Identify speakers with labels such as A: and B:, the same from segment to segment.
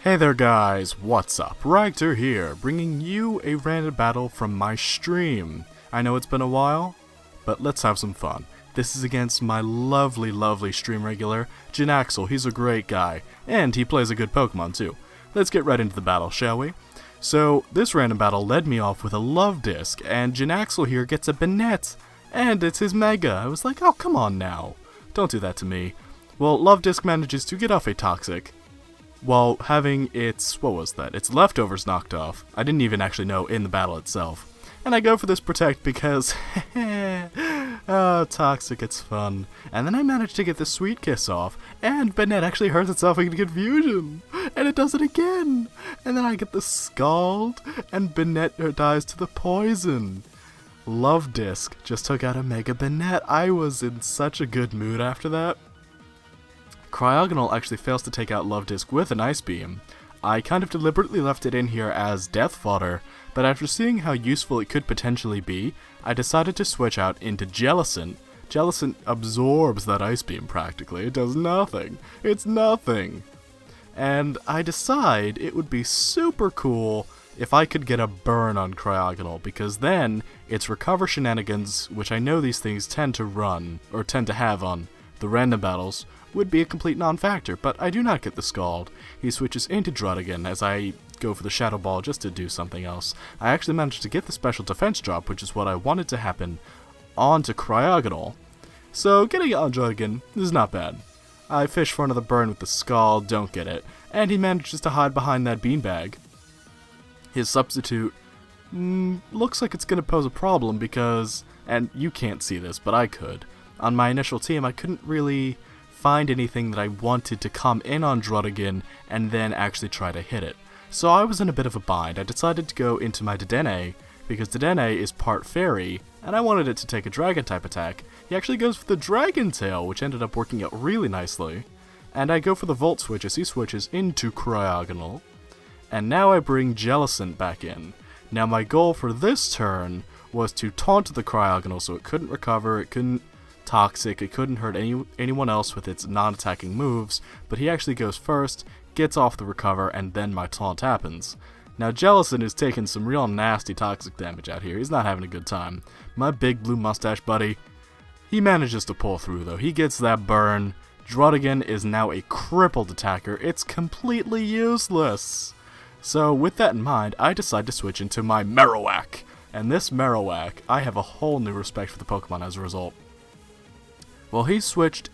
A: Hey there guys, what's up? Ragtter here, bringing you a random battle from my stream. I know it's been a while, but let's have some fun. This is against my lovely stream regular, Jinaxel. He's a great guy, and he plays a good Pokemon too. Let's get right into the battle, shall we? So, this random battle led me off with a Love Disc, and Jinaxel here gets a Banette, and it's his Mega. I was like, oh come on now, don't do that to me. Well, Love Disc manages to get off a Toxic, while having its, its leftovers knocked off. I didn't even actually know in the battle itself. And I go for this Protect because, oh, Toxic, it's fun. And then I managed to get the Sweet Kiss off, and Banette actually hurts itself in Confusion. And it does it again. And then I get the Scald, and Banette dies to the Poison. Love Disc just took out a Mega Banette. I was in such a good mood after that. Cryogonal actually fails to take out Love Disc with an Ice Beam. I kind of deliberately left it in here as death fodder, but after seeing how useful it could potentially be, I decided to switch out into Jellicent. Jellicent absorbs that Ice Beam practically. It does nothing. It's nothing. And I decide it would be super cool if I could get a burn on Cryogonal, because then its Recover shenanigans, which I know these things tend to run, or tend to have on the random battles, would be a complete non-factor, but I do not get the Scald. He switches into Druddigon as I go for the Shadow Ball just to do something else. I actually managed to get the special defense drop, which is what I wanted to happen, onto Cryogonal. So getting it on Druddigon is not bad. I fish for another burn with the Scald, don't get it, and he manages to hide behind that beanbag. His substitute looks like it's going to pose a problem because, and you can't see this, but I could. On my initial team, I couldn't really find anything that I wanted to come in on Druddigon and then actually try to hit it. So I was in a bit of a bind. I decided to go into my Dedenne, because Dedenne is part Fairy, and I wanted it to take a Dragon-type attack. He actually goes for the Dragon Tail, which ended up working out really nicely. And I go for the Volt Switch as he switches into Cryogonal. And now I bring Jellicent back in. Now my goal for this turn was to taunt the Cryogonal so it couldn't recover, it couldn't Toxic, it couldn't hurt anyone else with its non-attacking moves, but he actually goes first, gets off the recover, and then my taunt happens. Now Jellicent is taking some real nasty Toxic damage out here. He's not having a good time. My big blue mustache buddy, he manages to pull through though. He gets that burn. Druddigon is now a crippled attacker. It's completely useless. So with that in mind, I decide to switch into my Marowak. And this Marowak, I have a whole new respect for the Pokemon as a result. Well, he switched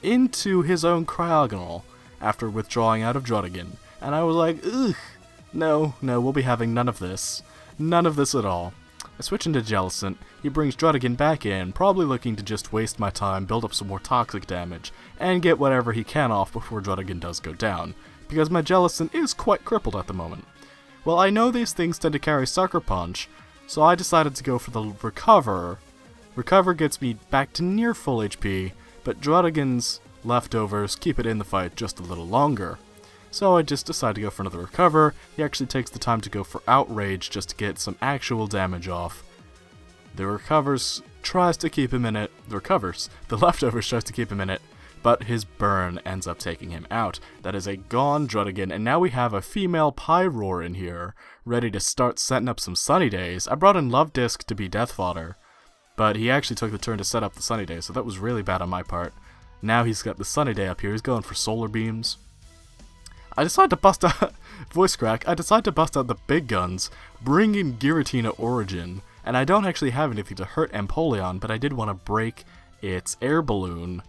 A: into his own Cryogonal after withdrawing out of Druddigon, and I was like, ugh, no, we'll be having none of this. None of this at all. I switch into Jellicent, he brings Druddigon back in, probably looking to just waste my time, build up some more Toxic damage, and get whatever he can off before Druddigon does go down, because my Jellicent is quite crippled at the moment. Well, I know these things tend to carry Sucker Punch, so I decided to go for the Recover. Recover gets me back to near full HP, but Druddigon's leftovers keep it in the fight just a little longer. So I just decide to go for another Recover. He actually takes the time to go for Outrage just to get some actual damage off. The Leftovers tries to keep him in it, but his Burn ends up taking him out. That is a gone Druddigon, and now we have a female Pyroar in here, ready to start setting up some Sunny Days. I brought in Love Disc to be death fodder, but he actually took the turn to set up the Sunny Day, so that was really bad on my part. Now he's got the Sunny Day up here, he's going for Solar Beams. I decide to bust out, voice crack, I decide to bust out the big guns, bring in Giratina Origin, and I don't actually have anything to hurt Empoleon, but I did want to break its air balloon.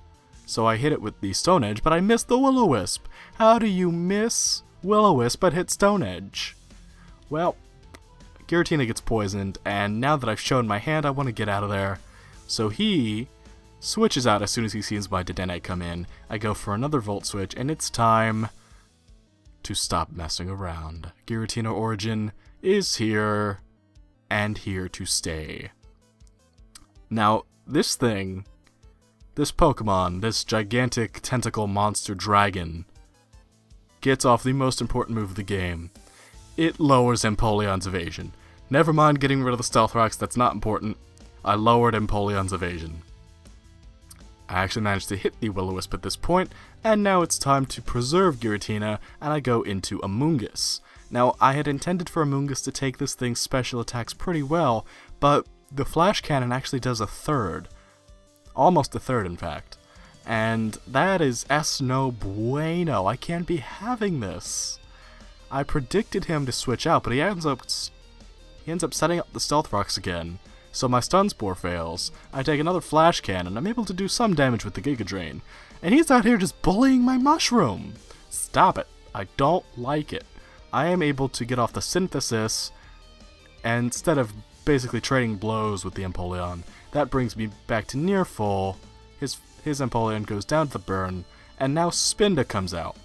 A: So I hit it with the Stone Edge, but I missed the Will-O-Wisp. How do you miss Will-O-Wisp but hit Stone Edge? Well, Giratina gets poisoned, and now that I've shown my hand, I want to get out of there. So he switches out as soon as he sees my Dedenne come in. I go for another Volt Switch, and it's time to stop messing around. Giratina Origin is here, and here to stay. Now, this Pokemon, this gigantic tentacle monster dragon, gets off the most important move of the game. It lowers Empoleon's evasion. Never mind getting rid of the Stealth Rocks, that's not important. I lowered Empoleon's evasion. I actually managed to hit the Will-O-Wisp at this point, and now it's time to preserve Giratina, and I go into Amoonguss. Now, I had intended for Amoonguss to take this thing's special attacks pretty well, but the Flash Cannon actually does a third. Almost a third, in fact. And that is no bueno. I can't be having this. I predicted him to switch out, but he ends up setting up the Stealth Rocks again. So my Stun Spore fails. I take another Flash Cannon. I'm able to do some damage with the Giga Drain. And he's out here just bullying my Mushroom. Stop it. I don't like it. I am able to get off the Synthesis, and instead of basically trading blows with the Empoleon, that brings me back to near full. His Empoleon goes down to the burn, and now Spinda comes out.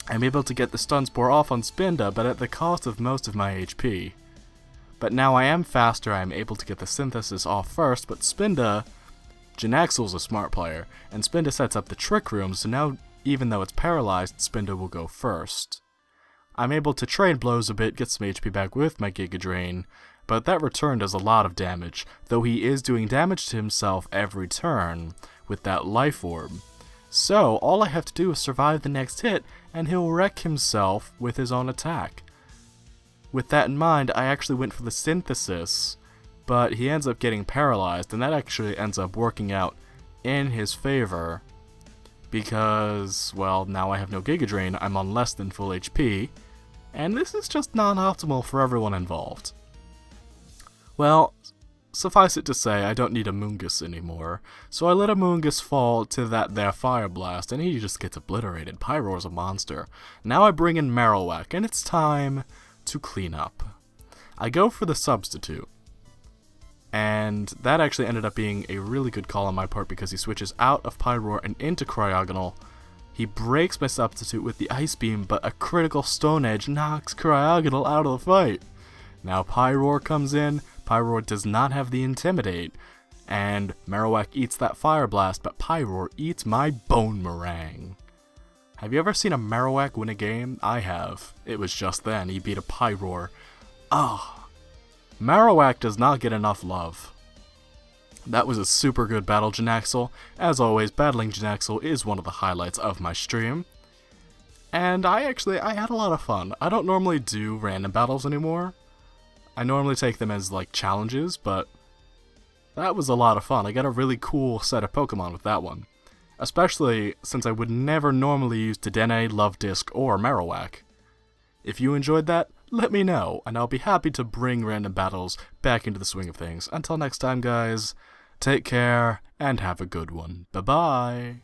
A: I'm able to get the Stun Spore off on Spinda, but at the cost of most of my HP. But now I am faster, I am able to get the Synthesis off first, but Spinda, Jinaxel's a smart player, and Spinda sets up the Trick Room, so now even though it's paralyzed, Spinda will go first. I'm able to trade blows a bit, get some HP back with my Giga Drain, but that return does a lot of damage, though he is doing damage to himself every turn with that Life Orb. So, all I have to do is survive the next hit, and he'll wreck himself with his own attack. With that in mind, I actually went for the Synthesis, but he ends up getting paralyzed, and that actually ends up working out in his favor, because, well, now I have no Giga Drain, I'm on less than full HP, and this is just not optimal for everyone involved. Well, suffice it to say, I don't need Amoonguss anymore, so I let Amoonguss fall to that there Fire Blast, and he just gets obliterated. Pyroar's a monster. Now I bring in Marowak, and it's time to clean up. I go for the Substitute, and that actually ended up being a really good call on my part because he switches out of Pyroar and into Cryogonal. He breaks my Substitute with the Ice Beam, but a critical Stone Edge knocks Cryogonal out of the fight. Now Pyroar comes in. Pyroar does not have the Intimidate, and Marowak eats that Fire Blast, but Pyroar eats my Bone Meringue. Have you ever seen a Marowak win a game? I have. It was just then. He beat a Pyroar. Ah, Marowak does not get enough love. That was a super good battle, Jinaxel. As always, battling Jinaxel is one of the highlights of my stream. And I had a lot of fun. I don't normally do random battles anymore. I normally take them as, like, challenges, but that was a lot of fun. I got a really cool set of Pokemon with that one. Especially since I would never normally use Dedenne, Luvdisc, or Marowak. If you enjoyed that, let me know, and I'll be happy to bring random battles back into the swing of things. Until next time, guys, take care, and have a good one. Bye-bye!